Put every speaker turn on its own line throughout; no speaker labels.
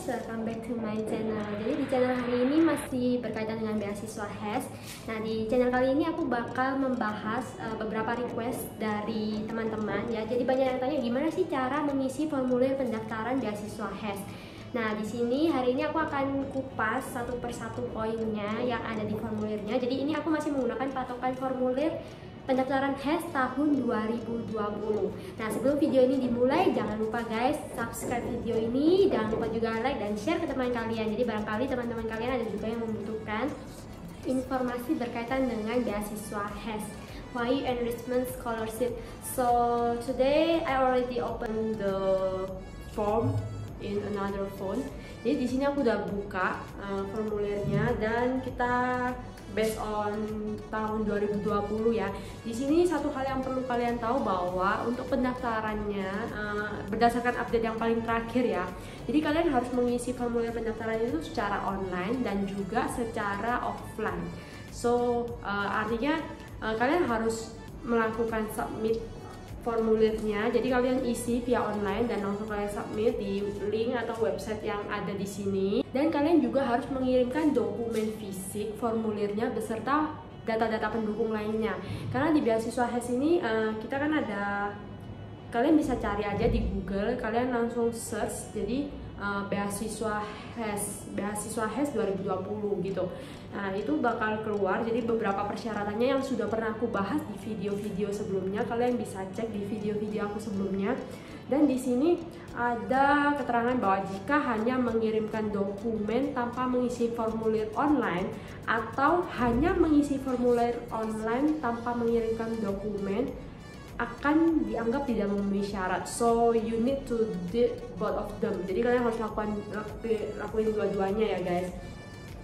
guys, welcome back to my channel. Jadi di channel hari ini masih berkaitan dengan beasiswa HES. Nah, di channel kali ini aku bakal membahas beberapa request dari teman-teman ya. Jadi banyak yang tanya gimana sih cara mengisi formulir pendaftaran beasiswa HES. Nah, di sini hari ini aku akan kupas satu persatu poinnya yang ada di formulirnya. Jadi ini aku masih menggunakan patokan formulir pendaftaran HES tahun 2020. Nah, sebelum video ini dimulai, jangan lupa guys subscribe video ini, jangan lupa juga like dan share ke teman kalian. Jadi barangkali teman-teman kalian ada juga yang membutuhkan informasi berkaitan dengan beasiswa HES, YU Enrichment Scholarship. So today I already opened the form in another phone. Jadi di sini aku udah buka formulirnya dan kita based on tahun 2020 ya. Di sini satu hal yang perlu kalian tahu bahwa untuk pendaftarannya berdasarkan update yang paling terakhir ya. Jadi kalian harus mengisi formulir pendaftaran itu secara online dan juga secara offline. So artinya kalian harus melakukan submit formulirnya, jadi kalian isi via online dan langsung kalian submit di link atau website yang ada di sini. Dan kalian juga harus mengirimkan dokumen fisik formulirnya beserta data-data pendukung lainnya. Karena di beasiswa HES ini kita kan ada, kalian bisa cari aja di Google, kalian langsung search jadi beasiswa HES 2020 gitu. Nah, itu bakal keluar jadi beberapa persyaratannya yang sudah pernah aku bahas di video-video sebelumnya. Kalian bisa cek di video-video aku sebelumnya. Dan di sini ada keterangan bahwa jika hanya mengirimkan dokumen tanpa mengisi formulir online atau hanya mengisi formulir online tanpa mengirimkan dokumen akan dianggap tidak memenuhi syarat. So you need to do both of them. Jadi kalian harus lakuin dua-duanya ya guys.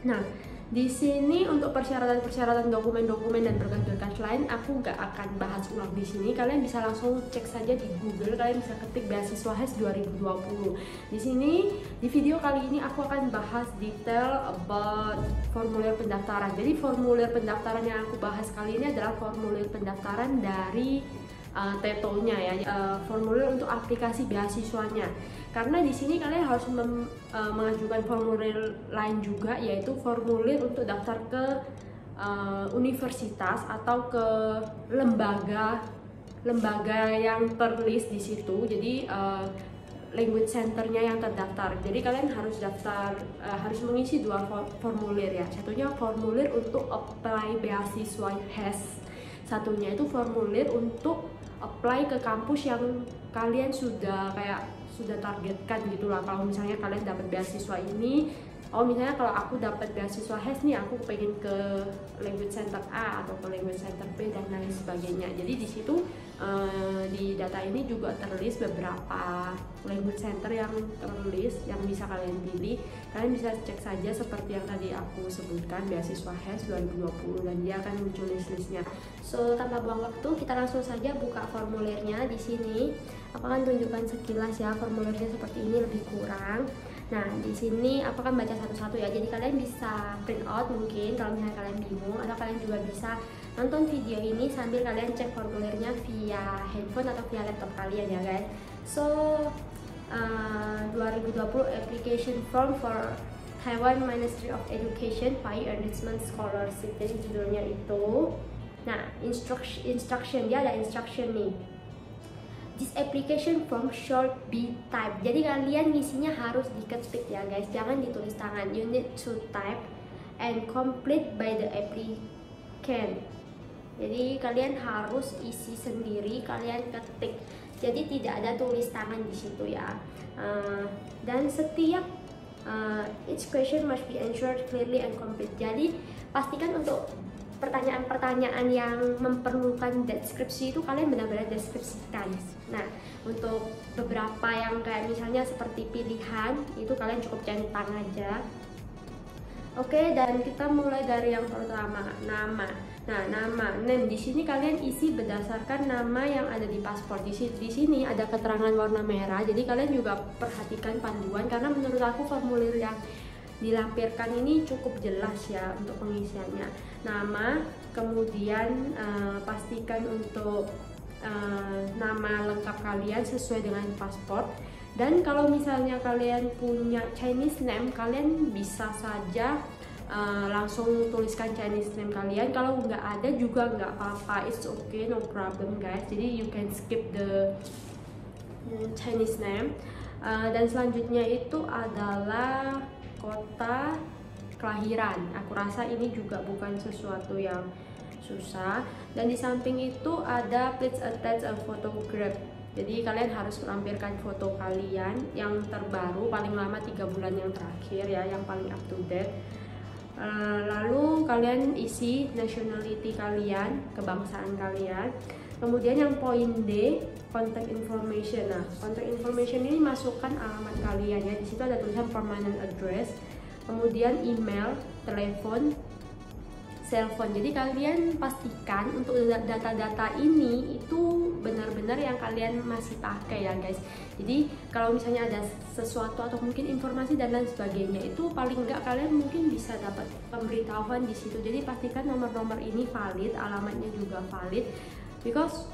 Nah, di sini untuk persyaratan dokumen-dokumen dan berkas-berkas lain aku nggak akan bahas ulang di sini. Kalian bisa langsung cek saja di Google. Kalian bisa ketik beasiswa HES 2020. Di sini di video kali ini aku akan bahas detail about formulir pendaftaran. Jadi formulir pendaftaran yang aku bahas kali ini adalah formulir pendaftaran dari TETO-nya ya, formulir untuk aplikasi beasiswanya. Karena di sini kalian harus mengajukan formulir lain juga, yaitu formulir untuk daftar ke universitas atau ke lembaga yang terlist di situ. Jadi language centernya yang terdaftar. Jadi kalian harus daftar, harus mengisi dua formulir ya. Satunya formulir untuk apply beasiswa HES. Satunya itu formulir untuk apply ke kampus yang kalian sudah targetkan gitulah. Kalau misalnya kalian dapat beasiswa ini, misalnya kalau aku dapat beasiswa HES nih, aku pengen ke language center A atau ke language center B dan lain sebagainya. Jadi di situ di data ini juga terlist beberapa language center yang terlist yang bisa kalian pilih. Kalian bisa cek saja seperti yang tadi aku sebutkan, beasiswa HES 2020, dan dia akan muncul list-listnya. So tanpa buang waktu, kita langsung saja buka formulirnya. Di sini aku akan tunjukkan sekilas ya formulirnya seperti ini, lebih kurang. Nah, di sini aku akan baca satu-satu ya. Jadi kalian bisa print out mungkin kalau misalnya kalian bingung, atau kalian juga bisa nonton video ini sambil kalian cek formulirnya via handphone atau via laptop kalian ya guys. So 2020 application form for Taiwan Ministry of Education YU Enrichment Scholarship. Jadi judulnya itu. Nah, instruction dia ada instruction nih. This application form should be typed. Jadi kalian ngisinya harus diketik ya guys, jangan ditulis tangan. You need to type and complete by the applicant. Jadi kalian harus isi sendiri, kalian ketik. Jadi tidak ada tulis tangan di situ ya. Dan setiap each question must be answered clearly and complete. Jadi pastikan untuk pertanyaan-pertanyaan yang memerlukan deskripsi itu kalian benar-benar deskripsikan. Nah, untuk beberapa yang kayak misalnya seperti pilihan, itu kalian cukup centang aja. Oke, dan kita mulai dari yang pertama, nama. Nah, name di sini kalian isi berdasarkan nama yang ada di paspor. Di sini ada keterangan warna merah. Jadi kalian juga perhatikan panduan, karena menurut aku formulir yang dilampirkan ini cukup jelas ya untuk pengisiannya. Nama, kemudian pastikan untuk nama lengkap kalian sesuai dengan paspor. Dan kalau misalnya kalian punya Chinese name, kalian bisa saja langsung tuliskan Chinese name kalian. Kalau nggak ada juga nggak apa-apa, it's okay, no problem guys. Jadi you can skip the Chinese name. Dan selanjutnya itu adalah kota kelahiran. Aku rasa ini juga bukan sesuatu yang susah. Dan di samping itu ada please attach a photograph. Jadi kalian harus melampirkan foto kalian yang terbaru, paling lama 3 bulan yang terakhir ya, yang paling up to date. Lalu kalian isi nationality kalian, kebangsaan kalian. Kemudian yang poin D, contact information. Nah, contact information ini masukkan alamat kalian ya. Di situ ada tulisan permanent address, kemudian email, telepon, cellphone. Jadi kalian pastikan untuk data-data ini itu benar-benar yang kalian masih pakai ya guys. Jadi kalau misalnya ada sesuatu atau mungkin informasi dan lain sebagainya, itu paling enggak kalian mungkin bisa dapat pemberitahuan di situ. Jadi pastikan nomor-nomor ini valid, alamatnya juga valid. Because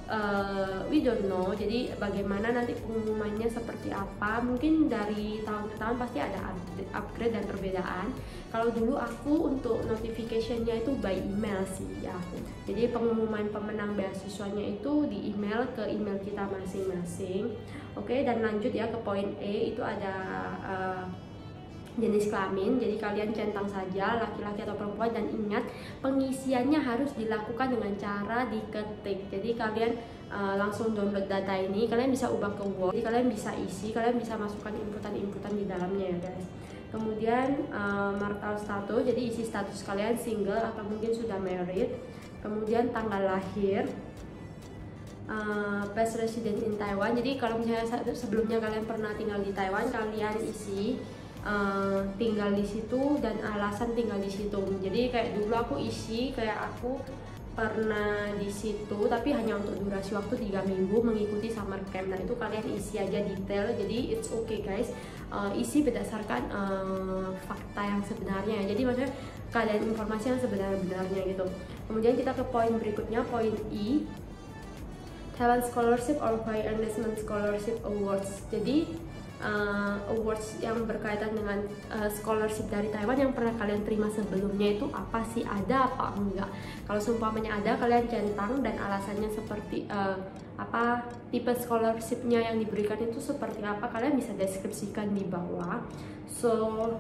we don't know, jadi bagaimana nanti pengumumannya seperti apa. Mungkin dari tahun ke tahun pasti ada upgrade dan perbedaan. Kalau dulu aku untuk notificationnya itu by email sih ya. Jadi pengumuman pemenang beasiswanya itu di email ke email kita masing-masing. Oke, dan lanjut ya ke poin E, itu ada jenis kelamin. Jadi kalian centang saja laki-laki atau perempuan, dan ingat pengisiannya harus dilakukan dengan cara diketik. Jadi kalian langsung download data ini, kalian bisa ubah ke Word, jadi kalian bisa isi, kalian bisa masukkan inputan-inputan di dalamnya ya guys. Kemudian marital status, jadi isi status kalian single atau mungkin sudah married. Kemudian tanggal lahir, past resident in Taiwan. Jadi kalau misalnya sebelumnya kalian pernah tinggal di Taiwan, kalian isi tinggal di situ dan alasan tinggal di situ. Jadi kayak dulu aku isi kayak aku pernah di situ tapi hanya untuk durasi waktu 3 minggu mengikuti summer camp. Nah itu kalian isi aja detail, jadi it's okay guys. Isi berdasarkan fakta yang sebenarnya, jadi maksudnya keadaan informasi yang sebenarnya gitu. Kemudian kita ke poin berikutnya, poin I, Talent Scholarship or Higher Enlistment Scholarship Awards. Jadi awards yang berkaitan dengan scholarship dari Taiwan yang pernah kalian terima sebelumnya itu apa sih, ada apa enggak. Kalau seumpamanya ada, kalian centang dan alasannya seperti apa, tipe scholarshipnya yang diberikan itu seperti apa, kalian bisa deskripsikan di bawah. So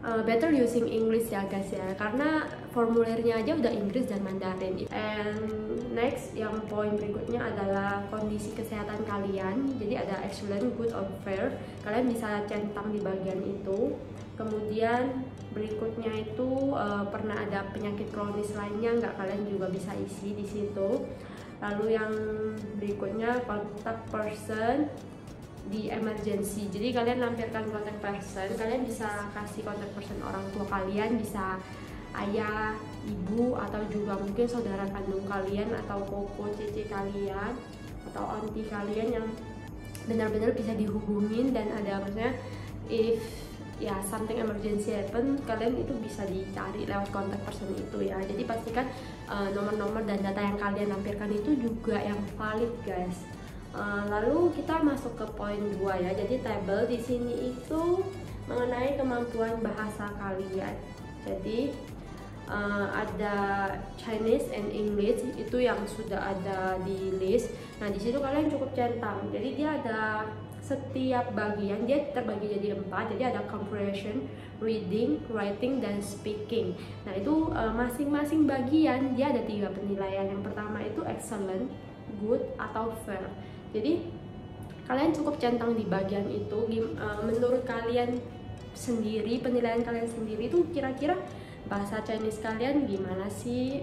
better using English ya guys ya, karena formulirnya aja udah Inggris dan Mandarin. And next, yang poin berikutnya adalah kondisi kesehatan kalian. Jadi ada excellent, good, or fair, kalian bisa centang di bagian itu. Kemudian berikutnya itu pernah ada penyakit kronis lainnya nggak, kalian juga bisa isi di situ. Lalu yang berikutnya contact person di emergency, jadi kalian lampirkan contact person. Kalian bisa kasih contact person orang tua kalian, bisa ayah, ibu, atau juga mungkin saudara kandung kalian, atau koko, cece kalian, atau auntie kalian yang benar-benar bisa dihubungin dan ada maksudnya if ya something emergency happen, kalian itu bisa dicari lewat contact person itu ya. Jadi pastikan nomor-nomor dan data yang kalian lampirkan itu juga yang valid guys. Lalu kita masuk ke poin 2 ya. Jadi table di sini itu mengenai kemampuan bahasa kalian. Jadi ada Chinese and English itu yang sudah ada di list. Nah di situ kalian cukup centang. Jadi dia ada setiap bagian dia terbagi jadi 4. Jadi ada comprehension, reading, writing, dan speaking. Nah itu masing-masing bagian dia ada 3 penilaian. Yang pertama itu excellent, good, atau fair. Jadi kalian cukup centang di bagian itu. Menurut kalian sendiri, penilaian kalian sendiri itu kira-kira bahasa Chinese kalian gimana sih?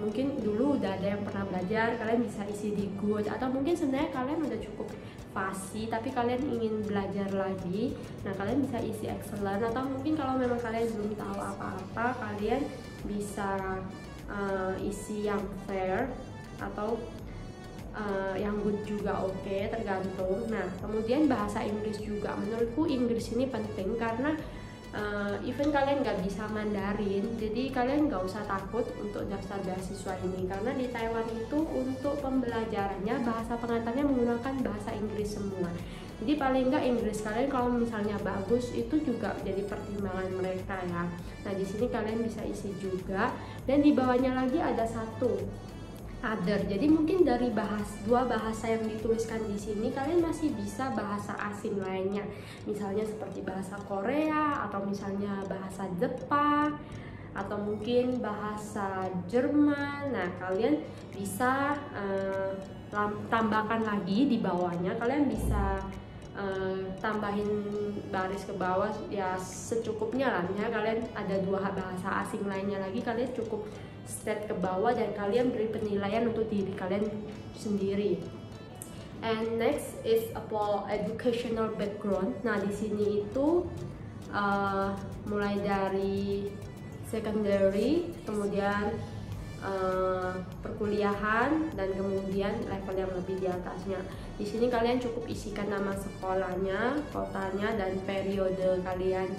Mungkin dulu udah ada yang pernah belajar, kalian bisa isi di good, atau mungkin sebenarnya kalian udah cukup fasih tapi kalian ingin belajar lagi. Nah kalian bisa isi excellent, atau mungkin kalau memang kalian belum tahu apa-apa, kalian bisa isi yang fair atau yang good juga oke, tergantung. Nah kemudian bahasa Inggris juga, menurutku Inggris ini penting karena even kalian nggak bisa Mandarin, jadi kalian nggak usah takut untuk daftar beasiswa ini, karena di Taiwan itu untuk pembelajarannya bahasa pengantarnya menggunakan bahasa Inggris semua. Jadi paling nggak Inggris kalian kalau misalnya bagus itu juga jadi pertimbangan mereka ya. Nah di sini kalian bisa isi juga, dan di bawahnya lagi ada satu other. Jadi mungkin dari dua bahasa yang dituliskan di sini kalian masih bisa bahasa asing lainnya, misalnya seperti bahasa Korea atau misalnya bahasa Jepang atau mungkin bahasa Jerman. Nah kalian bisa tambahkan lagi di bawahnya, kalian bisa tambahin baris ke bawah ya secukupnya lah. Misalnya kalian ada dua bahasa asing lainnya lagi, kalian cukup state ke bawah dan kalian beri penilaian untuk diri kalian sendiri. And next is about educational background. Nah di sini itu mulai dari secondary, kemudian perkuliahan, dan kemudian level yang lebih di atasnya. Di sini kalian cukup isikan nama sekolahnya, kotanya, dan periode kalian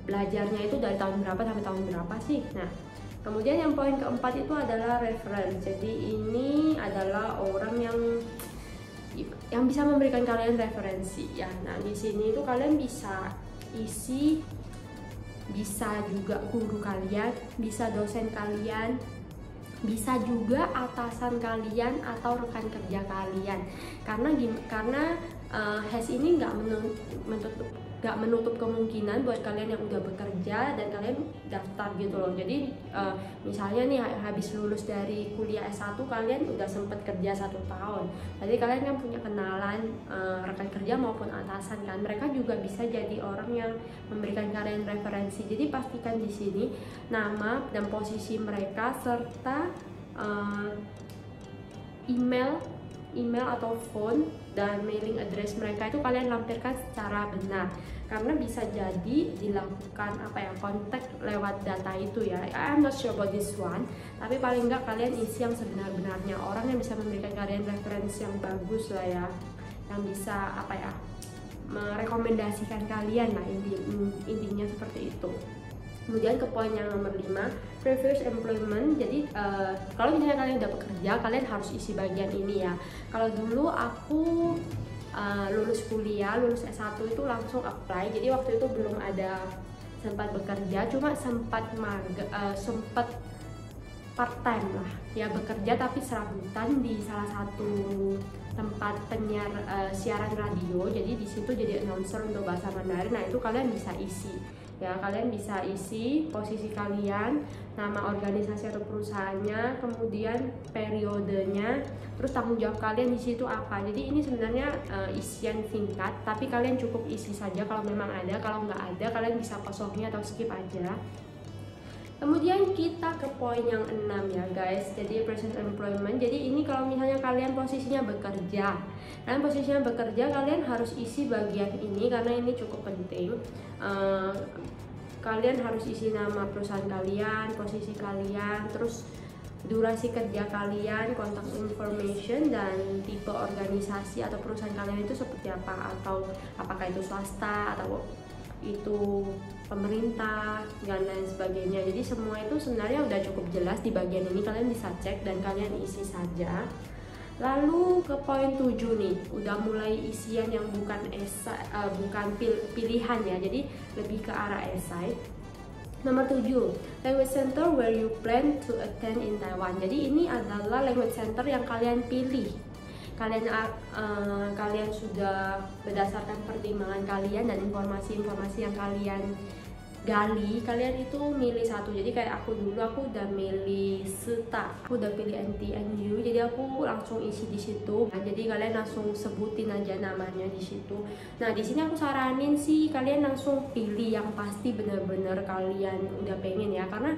belajarnya itu dari tahun berapa sampai tahun berapa sih. Nah, kemudian yang poin keempat itu adalah reference. Jadi ini adalah orang yang bisa memberikan kalian referensi ya. Nah, di sini itu kalian bisa isi, bisa juga guru kalian, bisa dosen kalian, bisa juga atasan kalian atau rekan kerja kalian. Karena HES ini nggak menutup kemungkinan buat kalian yang udah bekerja dan kalian daftar gitu loh. Jadi misalnya nih habis lulus dari kuliah S1 kalian udah sempet kerja 1 tahun, jadi kalian kan punya kenalan rekan kerja maupun atasan kan, mereka juga bisa jadi orang yang memberikan kalian referensi. Jadi pastikan di sini nama dan posisi mereka serta email atau phone dan mailing address mereka itu kalian lampirkan secara benar, karena bisa jadi dilakukan kontak lewat data itu ya. I'm not sure about this one, tapi paling nggak kalian isi yang sebenar-benarnya, orang yang bisa memberikan kalian referensi yang bagus lah ya, yang bisa merekomendasikan kalian lah, intinya seperti itu. Kemudian ke poin yang nomor 5, previous employment. Jadi kalau misalnya kalian udah bekerja, kalian harus isi bagian ini ya. Kalau dulu aku lulus kuliah, lulus S1 itu langsung apply. Jadi waktu itu belum ada sempat bekerja, cuma sempat part time lah ya, bekerja tapi serabutan di salah satu tempat penyiar siaran radio. Jadi di situ jadi announcer untuk bahasa Mandarin. Nah itu kalian bisa isi ya, kalian bisa isi posisi kalian, nama organisasi atau perusahaannya, kemudian periodenya, terus tanggung jawab kalian di situ apa. Jadi ini sebenarnya isian singkat, tapi kalian cukup isi saja kalau memang ada. Kalau nggak ada kalian bisa kosongin atau skip aja. Kemudian kita ke poin yang 6 ya guys, jadi present employment. Jadi ini kalau misalnya kalian posisinya bekerja, kalian harus isi bagian ini karena ini cukup penting. Kalian harus isi nama perusahaan kalian, posisi kalian, terus durasi kerja kalian, contact information, dan tipe organisasi atau perusahaan kalian itu seperti apa, atau apakah itu swasta atau itu pemerintah dan lain sebagainya. Jadi semua itu sebenarnya udah cukup jelas di bagian ini, kalian bisa cek dan kalian isi saja. Lalu ke poin 7 nih, udah mulai isian yang bukan pilihan ya, jadi lebih ke arah esai. Nomor 7, language center where you plan to attend in Taiwan. Jadi ini adalah language center yang kalian pilih. Kalian sudah berdasarkan pertimbangan kalian dan informasi-informasi yang kalian gali, kalian itu milih satu. Jadi kayak aku dulu, aku udah milih SETA, aku udah pilih NTNU, jadi aku langsung isi di situ. Nah, jadi kalian langsung sebutin aja namanya di situ. Nah di sini aku saranin sih kalian langsung pilih yang pasti bener-bener kalian udah pengen ya, karena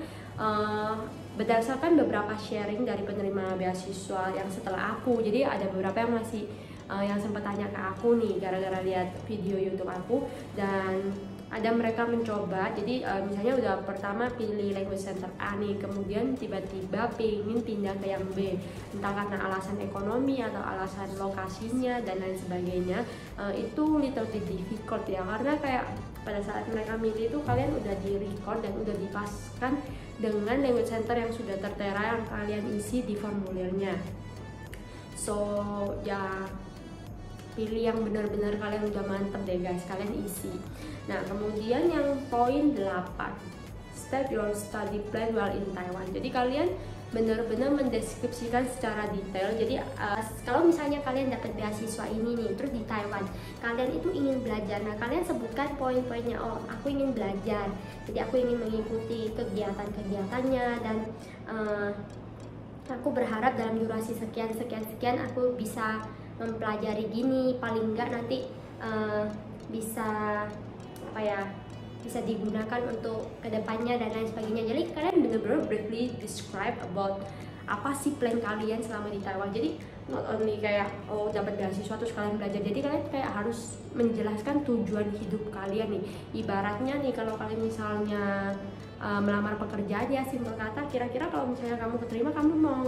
berdasarkan beberapa sharing dari penerima beasiswa yang setelah aku, jadi ada beberapa yang masih yang sempat tanya ke aku nih gara-gara lihat video YouTube aku, dan ada mereka mencoba. Jadi misalnya udah pertama pilih language center A nih, kemudian tiba-tiba pengen pindah ke yang B, entah karena alasan ekonomi atau alasan lokasinya dan lain sebagainya. Itu little bit difficult ya, karena kayak pada saat mereka milih itu kalian udah di record dan udah dipaskan dengan language center yang sudah tertera yang kalian isi di formulirnya. So ya pilih yang benar-benar kalian udah mantep deh guys, kalian isi. Nah kemudian yang poin 8, start your study plan while in Taiwan. Jadi kalian benar-benar mendeskripsikan secara detail. Jadi kalau misalnya kalian dapat beasiswa ini nih, terus di Taiwan kalian itu ingin belajar, nah kalian sebutkan poin-poinnya. Oh, aku ingin belajar, jadi aku ingin mengikuti kegiatan-kegiatannya, dan aku berharap dalam durasi sekian aku bisa mempelajari gini, paling enggak nanti bisa apa ya, bisa digunakan untuk kedepannya dan lain sebagainya. Jadi kalian benar-benar briefly describe about apa sih plan kalian selama di Taiwan. Jadi not only kayak oh dapat beasiswa terus kalian belajar, jadi kalian kayak harus menjelaskan tujuan hidup kalian nih. Ibaratnya nih kalau kalian misalnya melamar pekerjaan, ya simpel kata, kira-kira kalau misalnya kamu keterima, kamu mau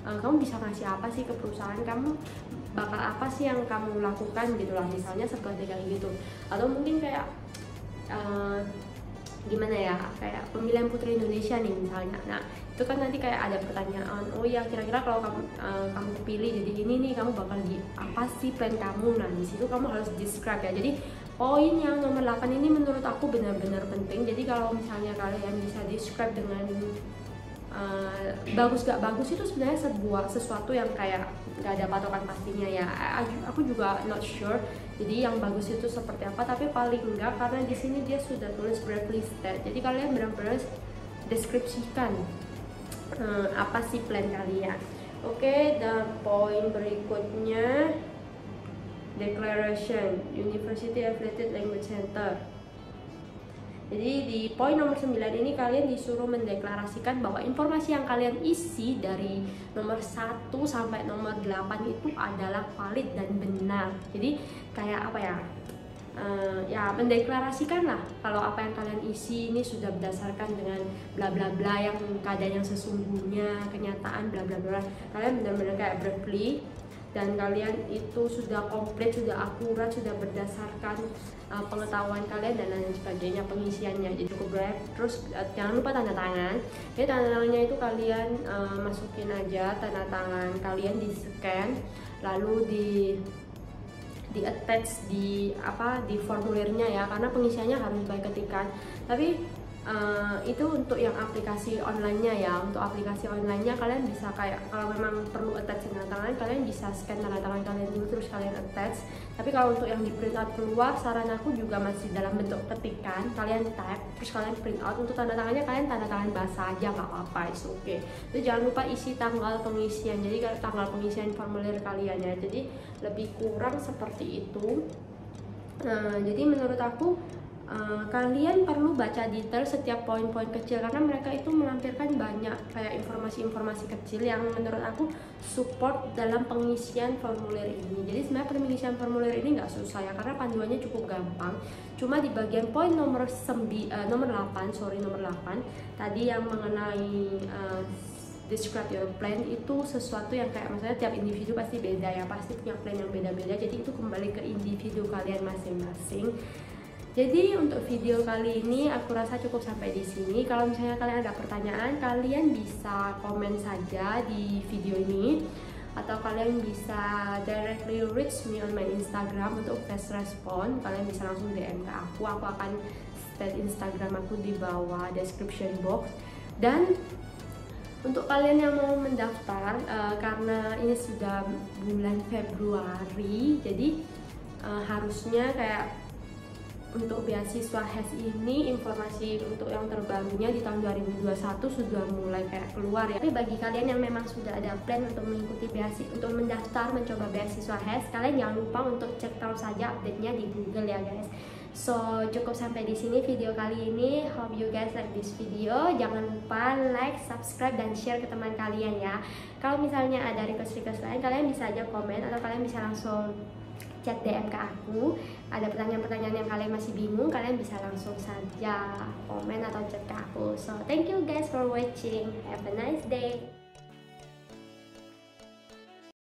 kamu bisa ngasih apa sih ke perusahaan, kamu bakal apa sih yang kamu lakukan gitu lah, misalnya seperti kayak gitu. Atau mungkin kayak gimana ya, kayak pemilihan Putri Indonesia nih misalnya. Nah itu kan nanti kayak ada pertanyaan, oh ya kira-kira kalau kamu kepilih jadi ini nih, kamu bakal di apa sih plan kamu. Nah di situ kamu harus describe ya. Jadi poin yang nomor 8 ini menurut aku benar-benar penting. Jadi kalau misalnya kalian bisa describe dengan bagus gak bagus, itu sebenarnya sesuatu yang kayak gak ada patokan pastinya ya. Aku juga not sure jadi yang bagus itu seperti apa, tapi paling enggak karena di sini dia sudah tulis briefly state, jadi kalian benar-benar deskripsikan apa sih plan kalian. Oke, dan poin berikutnya declaration University Affiliated Language Center. Jadi di poin nomor 9 ini kalian disuruh mendeklarasikan bahwa informasi yang kalian isi dari nomor 1 sampai nomor 8 itu adalah valid dan benar. Jadi kayak apa ya, ya mendeklarasikan lah kalau apa yang kalian isi ini sudah berdasarkan dengan bla bla bla, yang keadaan yang sesungguhnya, kenyataan bla bla bla. Kalian benar-benar kayak briefly, dan kalian itu sudah komplit, sudah akurat, sudah berdasarkan pengetahuan kalian dan lain sebagainya pengisiannya. Jadi cukup brief. Terus jangan lupa tanda tangan. Jadi tanda tangannya itu kalian masukin aja tanda tangan kalian, di scan lalu di attach di formulirnya ya, karena pengisiannya harus by ketikan. Tapi itu untuk yang aplikasi online-nya ya. Untuk aplikasi online-nya kalian bisa kayak kalau memang perlu attach tanda tangan, kalian bisa scan tanda tangan kalian dulu terus kalian attach. Tapi kalau untuk yang di print out keluar, saran aku juga masih dalam bentuk ketikan, kalian type terus kalian print out. Untuk tanda tangannya kalian tanda tangan basah aja nggak apa-apa, it's okay. Terus jangan lupa isi tanggal pengisian, jadi tanggal pengisian formulir kalian ya. Jadi lebih kurang seperti itu. Jadi menurut aku kalian perlu baca detail setiap poin-poin kecil, karena mereka itu melampirkan banyak kayak informasi-informasi kecil yang menurut aku support dalam pengisian formulir ini. Jadi sebenarnya pengisian formulir ini nggak susah ya, karena panduannya cukup gampang. Cuma di bagian poin nomor 8 tadi yang mengenai describe your plan, itu sesuatu yang kayak maksudnya tiap individu pasti beda ya, pasti punya plan yang beda-beda. Jadi itu kembali ke individu kalian masing-masing. Jadi untuk video kali ini aku rasa cukup sampai di sini. Kalau misalnya kalian ada pertanyaan, kalian bisa komen saja di video ini, atau kalian bisa directly reach me on my Instagram untuk fast respond. Kalian bisa langsung DM ke aku akan state Instagram aku di bawah description box. Dan untuk kalian yang mau mendaftar, karena ini sudah bulan Februari, jadi harusnya kayak untuk beasiswa HES ini informasi untuk yang terbarunya di tahun 2021 sudah mulai kayak keluar ya. Tapi bagi kalian yang memang sudah ada plan untuk mengikuti beasiswa, untuk mendaftar mencoba beasiswa HES, kalian jangan lupa untuk cek tahu saja update-nya di Google ya guys. So cukup sampai di sini video kali ini. Hope you guys like this video. Jangan lupa like, subscribe, dan share ke teman kalian ya. Kalau misalnya ada request lain, kalian bisa aja komen, atau kalian bisa langsung chat DM ke aku. Ada pertanyaan-pertanyaan yang kalian masih bingung, kalian bisa langsung saja komen atau chat ke aku. So thank you guys for watching. Have a nice day.